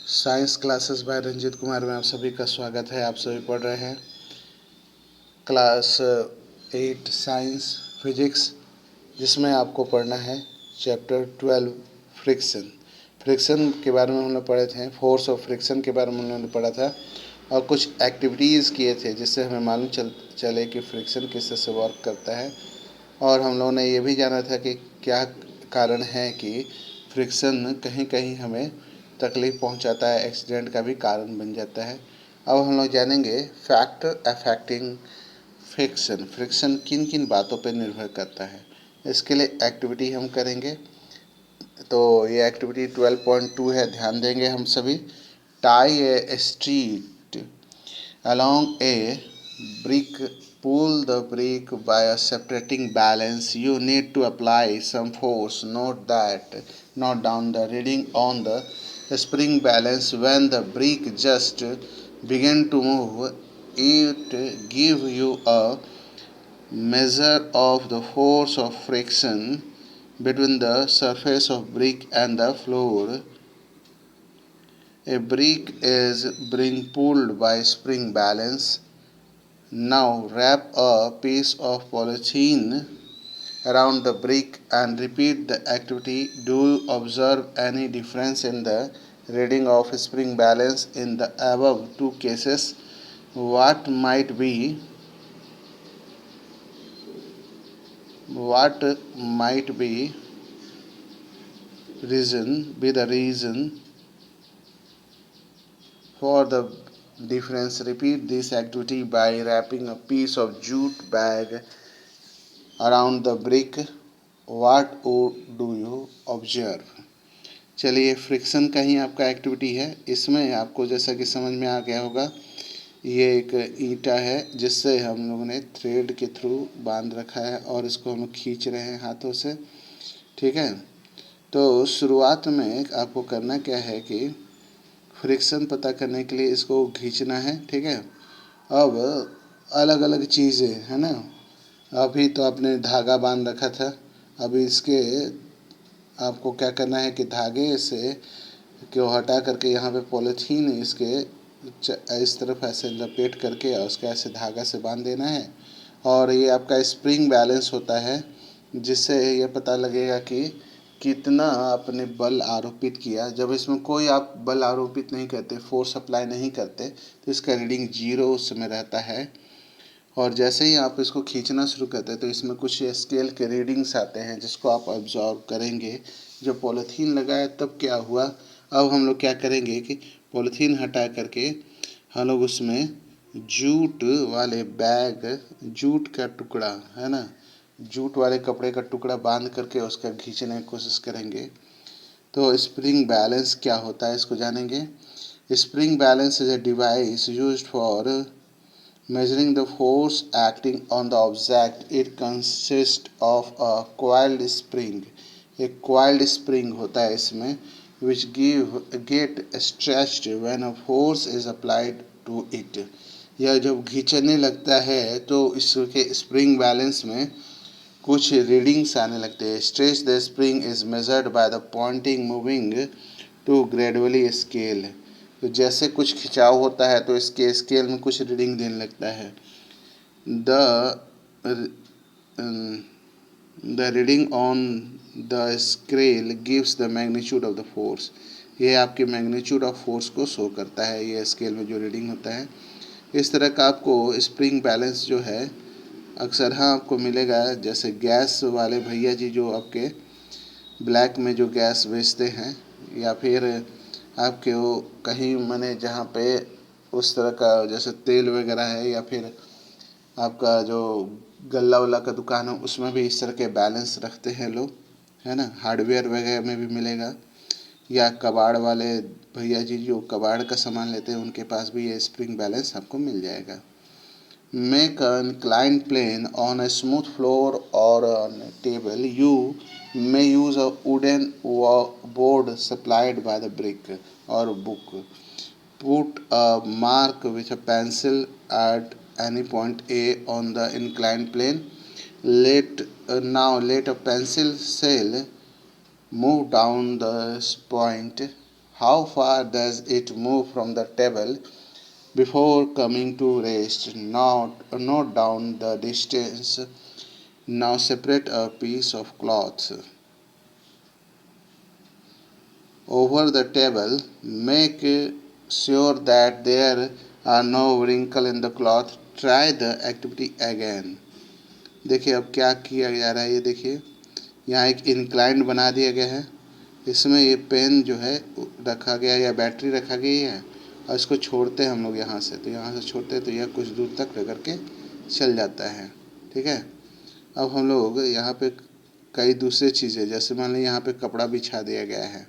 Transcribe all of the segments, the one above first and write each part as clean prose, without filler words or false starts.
Science classes by Ranjit Kumar में आप सभी का स्वागत है। आप सभी पढ़ रहे हैं क्लास 8 साइंस फिजिक्स, जिसमें आपको पढ़ना है चैप्टर 12 फ्रिक्शन। फ्रिक्शन के बारे में हम लोग पढ़े थे, फोर्स ऑफ फ्रिक्शन के बारे में हम लोगों ने पढ़ा था और कुछ एक्टिविटीज़ किए थे जिससे हमें मालूम चले कि फ्रिक्शन किस तरह से वर्क करता है। और हम लोगों ने ये भी जाना था कि क्या कारण है कि फ्रिक्शन कहीं कहीं हमें तकलीफ़ पहुंचाता है, एक्सीडेंट का भी कारण बन जाता है। अब हम लोग जानेंगे फैक्टर अफेक्टिंग फ्रिक्शन। फ्रिक्शन किन किन बातों पर निर्भर करता है, इसके लिए एक्टिविटी हम करेंगे। तो ये एक्टिविटी 12.2 है, ध्यान देंगे हम सभी। Tie A street along a brick, pull the brick by a separating balance. You need to apply some force. Note down the reading on the spring balance. When the brick just begin to move, it give you a measure of the force of friction between the surface of brick and the floor. A brick is being pulled by spring balance. Now wrap a piece of polythene around the brick and repeat the activity. Do you observe any difference in the reading of spring balance in the above two cases? What might be what might be the reason for the difference? Repeat this activity by wrapping a piece of jute bag around the brick. What do you observe? चलिए, friction का ही आपका activity है। इसमें आपको जैसा कि समझ में आ गया होगा, ये एक ईंटा है जिससे हम लोगों ने थ्रेड के थ्रू बांध रखा है और इसको हम खींच रहे हैं हाथों से। ठीक है, तो शुरुआत में आपको करना क्या है कि फ्रिक्शन पता करने के लिए इसको खींचना है। ठीक है, अब अलग अलग चीज़ें है ना, अभी तो आपने धागा बांध रखा था, अभी इसके आपको क्या करना है कि धागे से को हटा करके यहाँ पे पॉलीथीन इसके इस तरफ ऐसे लपेट करके और उसका ऐसे धागा से बांध देना है। और ये आपका स्प्रिंग बैलेंस होता है, जिससे ये पता लगेगा कि कितना आपने बल आरोपित किया। जब इसमें कोई आप बल आरोपित नहीं करते, फोर्स अप्लाई नहीं करते, तो इसका रीडिंग 0 उस समय रहता है। और जैसे ही आप इसको खींचना शुरू करते हैं तो इसमें कुछ स्केल के रीडिंग्स आते हैं जिसको आप ऑब्जर्व करेंगे। जब पॉलीथीन लगाया तब क्या हुआ, अब हम लोग क्या करेंगे कि पॉलीथीन हटा करके हम लोग उसमें जूट वाले बैग, जूट का टुकड़ा है ना, जूट वाले कपड़े का टुकड़ा बांध करके उसका खींचने की कोशिश करेंगे। तो स्प्रिंग बैलेंस क्या होता है इसको जानेंगे। Spring balance is a device used for measuring the force acting on the object. It consists of a coiled spring. एक coiled spring होता है इसमें, which get stretched when a force is applied to it. यह जब खींचने लगता है तो इसके स्प्रिंग बैलेंस में कुछ रीडिंग्स आने लगते हैं। Stretch the spring is measured by the pointing moving to gradually scale. तो जैसे कुछ खिंचाव होता है तो इसके स्केल में कुछ रीडिंग देने लगता है। The reading on the scale gives the magnitude of the force. ये आपके मैग्नीट्यूड ऑफ फोर्स को शो करता है, ये स्केल में जो रीडिंग होता है। इस तरह का आपको स्प्रिंग बैलेंस जो है अक्सर हाँ आपको मिलेगा, जैसे गैस वाले भैया जी जो आपके ब्लैक में जो गैस बेचते हैं, या फिर आपके वो कहीं मने जहाँ पे उस तरह का जैसे तेल वगैरह है, या फिर आपका जो गल्ला वल्ला का दुकान है उसमें भी इस तरह के बैलेंस रखते हैं लोग, है ना। हार्डवेयर वगैरह में भी मिलेगा, या कबाड़ वाले भैया जी जो कबाड़ का सामान लेते हैं उनके पास भी ये स्प्रिंग बैलेंस आपको मिल जाएगा। Make an inclined plane on a smooth floor or on a table. You may use a wooden board supplied by the brick or book. Put a mark with a pencil at any point A on the inclined plane. Now let a pencil sail move down this point. How far does it move from the table before coming to rest? Note down the distance. Now separate a piece of cloth over the table. Make sure that there are no wrinkles in the cloth. Try the activity again. देखिए अब क्या किया जा रहा है, ये देखिए यहाँ एक इंक्लाइंड बना दिया गया है। इसमें ये पेन जो है रखा गया या बैटरी रखा गई है और इसको छोड़ते हैं हम लोग यहाँ से, तो यहाँ से छोड़ते हैं तो यह कुछ दूर तक रह करके चल जाता है। ठीक है, अब हम लोग यहाँ पे कई दूसरी चीज़ें, जैसे मान लीजिए यहाँ पे कपड़ा बिछा दिया गया है।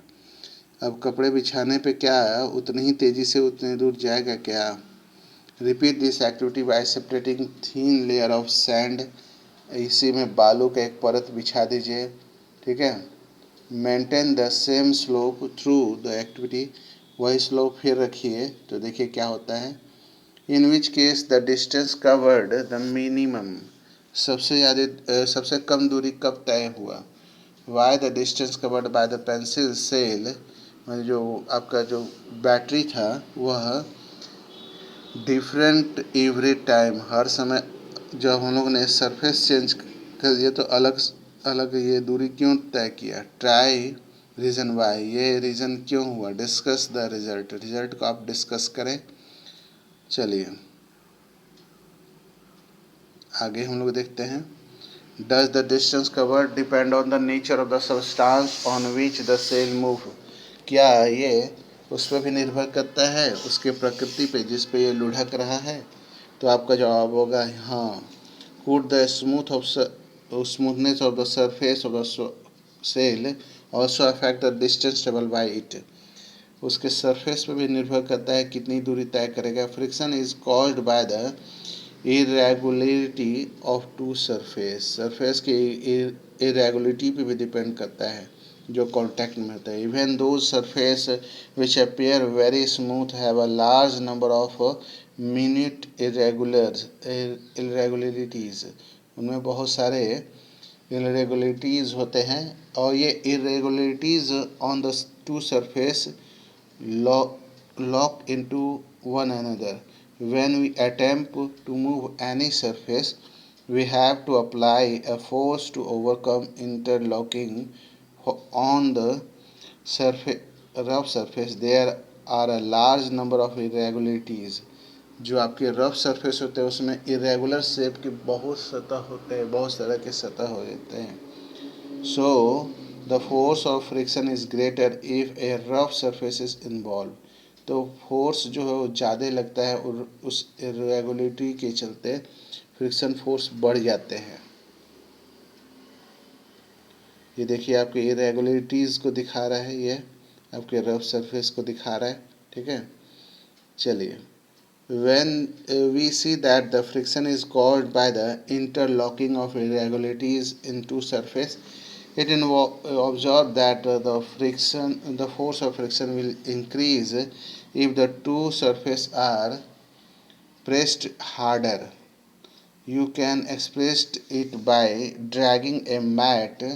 अब कपड़े बिछाने पे क्या उतनी ही तेज़ी से उतनी दूर जाएगा क्या? Repeat this activity by separating thin layer of sand. इसी में बालू का एक परत बिछा दीजिए। ठीक है, maintain the same slope through the activity. वही स्लोप फिर रखिए तो देखिए क्या होता है। In which case the distance covered the minimum. सबसे कम दूरी कब तय हुआ? Why the distance covered by the pencil cell. जो आपका जो बैटरी था वह डिफरेंट एवरी टाइम, हर समय जब हम लोग ने सरफेस चेंज कर दिया तो अलग अलग ये दूरी क्यों तय किया? ट्राई रीज़न वाई, ये रीज़न क्यों हुआ? डिस्कस द रिजल्ट, रिजल्ट को आप डिस्कस करें। चलिए आगे हम लोग देखते हैं। Does the distance covered depend on the nature of the substance on which the cell move. क्या ये उस पर भी निर्भर करता है, उसके प्रकृति पे जिस पे ये लुढ़क रहा है? तो आपका जवाब होगा हाँ। Could the smoothness of the surface of the cell also affect the distance travel by इट। उसके सरफेस पे भी निर्भर करता है कितनी दूरी तय करेगा। Friction is caused by the irregularity of two surface, surface की इरेगुलरिटी पे भी डिपेंड करता है जो कांटेक्ट में होता है। Even those surface which appear very smooth have a large number of minute irregularities. उनमें बहुत सारे इरेगुलरिटीज़ होते हैं और ये irregularities on the two surface lock into one another. When we attempt to move any surface, we have to apply a force to overcome interlocking on the surface, rough surface. There are a large number of irregularities. जो आपके rough surface होते हैं उसमें irregular shape के बहुत सतह होते हैं, बहुत तरह के सतह हो जाते हैं। So the force of friction is greater if A rough surface is involve. तो फोर्स जो है वो ज़्यादा लगता है और उस इरेगुलरिटी के चलते फ्रिक्शन फोर्स बढ़ जाते हैं। ये देखिए आपके इरेगुलरिटीज़ को दिखा रहा है, ये आपके रफ सरफेस को दिखा रहा है। ठीक है, चलिए when we see that the friction is caused by the interlocking of irregularities in two surface, it observed that the force of friction will increase if the two surfaces are pressed harder. You can express it by dragging a mat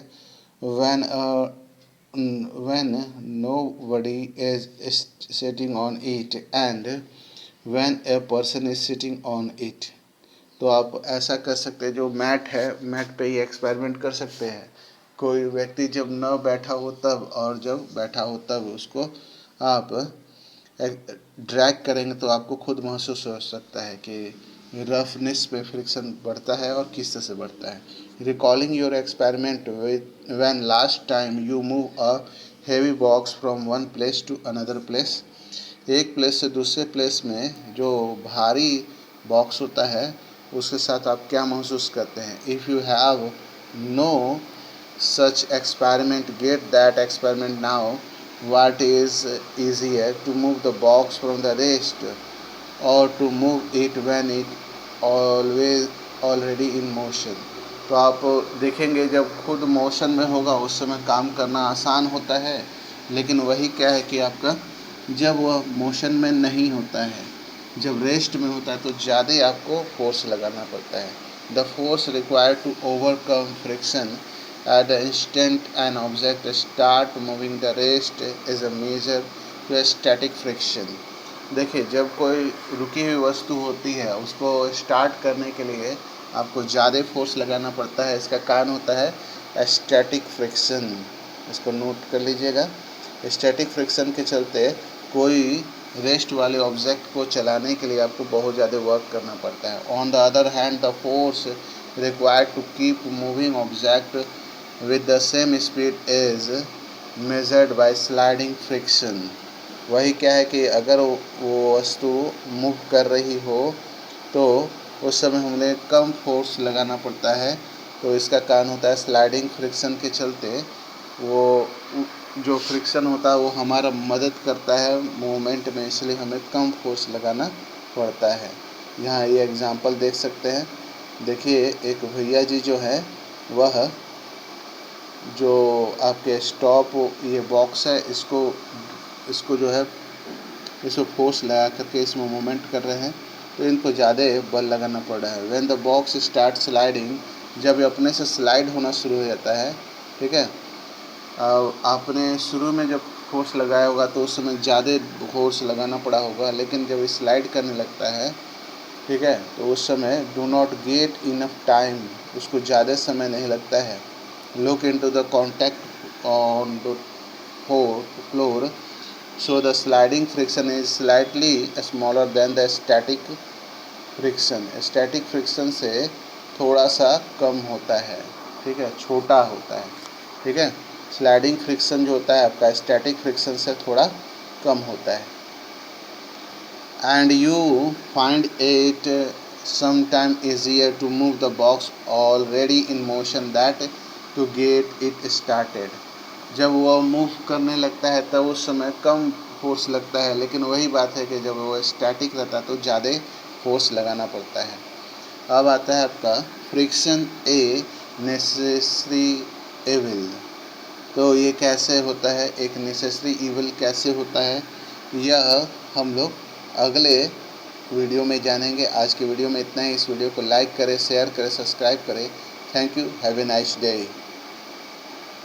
when nobody is sitting on it and when a person is sitting on it. तो आप ऐसा कर सकते हैं, जो mat है mat पे ही experiment कर सकते हैं। कोई व्यक्ति जब न बैठा हो तब और जब बैठा हो तब उसको आप ड्रैग करेंगे तो आपको खुद महसूस हो सकता है कि रफनेस पे फ्रिक्शन बढ़ता है और किस तरह से बढ़ता है। Recalling your experiment when last time you move a heavy box from one place to another place. एक प्लेस से दूसरे प्लेस में जो भारी बॉक्स होता है उसके साथ आप क्या महसूस करते हैं? If you have no such experiment, get that experiment now. what is easier, to move the box from the rest or to move it when it always already in motion? तो आप देखेंगे जब खुद मोशन में होगा उस समय काम करना आसान होता है, लेकिन वही क्या है कि आपका जब वह मोशन में नहीं होता है, जब रेस्ट में होता है तो ज़्यादा आपको फोर्स लगाना पड़ता है। The force required to overcome friction at the instant an object start moving, the rest is a measure to static friction. देखिए, जब कोई रुकी हुई वस्तु होती है उसको स्टार्ट करने के लिए आपको ज़्यादा फोर्स लगाना पड़ता है, इसका कारण होता है स्टैटिक फ्रिक्शन। इसको नोट कर लीजिएगा। स्टैटिक फ्रिक्शन के चलते कोई रेस्ट वाले ऑब्जेक्ट को चलाने के लिए आपको बहुत ज़्यादा वर्क करना पड़ता है। On the other hand, the force required to keep moving object with the same speed is measured by sliding friction. वही क्या है कि अगर वो वस्तु मूव कर रही हो तो उस समय हमें कम फोर्स लगाना पड़ता है, तो इसका कारण होता है स्लाइडिंग फ्रिक्शन के चलते वो जो फ्रिक्शन होता है वो हमारा मदद करता है मूवमेंट में, इसलिए हमें कम फोर्स लगाना पड़ता है। यहाँ ये एग्जांपल देख सकते हैं। देखिए, एक भैया जी जो है वह जो आपके स्टॉप ये बॉक्स है इसको जो है इसको फोर्स लगा करके इसमें मूवमेंट कर रहे हैं, तो इनको ज़्यादा बल लगाना पड़ रहा है। When the box start sliding, जब ये अपने से स्लाइड होना शुरू हो जाता है, ठीक है, आपने शुरू में जब फोर्स लगाया होगा तो उस समय ज़्यादा फोर्स लगाना पड़ा होगा, लेकिन जब स्लाइड करने लगता है, ठीक है, तो उस समय do not get enough time, उसको ज़्यादा समय नहीं लगता है। Look into the contact on the floor, so the sliding friction is slightly smaller than the static friction। static friction से थोड़ा सा कम होता है, ठीक है, छोटा होता है, ठीक है। स्लाइडिंग फ्रिक्शन जो होता है आपका स्टैटिक फ्रिक्शन से थोड़ा कम होता है। And you find it sometime easier to move the box already in motion that to get it started। जब वो मूव करने लगता है तब उस समय कम फोर्स लगता है, लेकिन वही बात है कि जब वो स्टैटिक रहता है तो ज़्यादा फोर्स लगाना पड़ता है। अब आता है आपका फ्रिक्शन ए नेसेसरी एविल। तो ये कैसे होता है, एक नेसेसरी इविल कैसे होता है, यह हम लोग अगले वीडियो में जानेंगे। आज के वीडियो में इतना ही। इस वीडियो को लाइक करें, शेयर करें, सब्सक्राइब करें। Thank you. Have a nice day.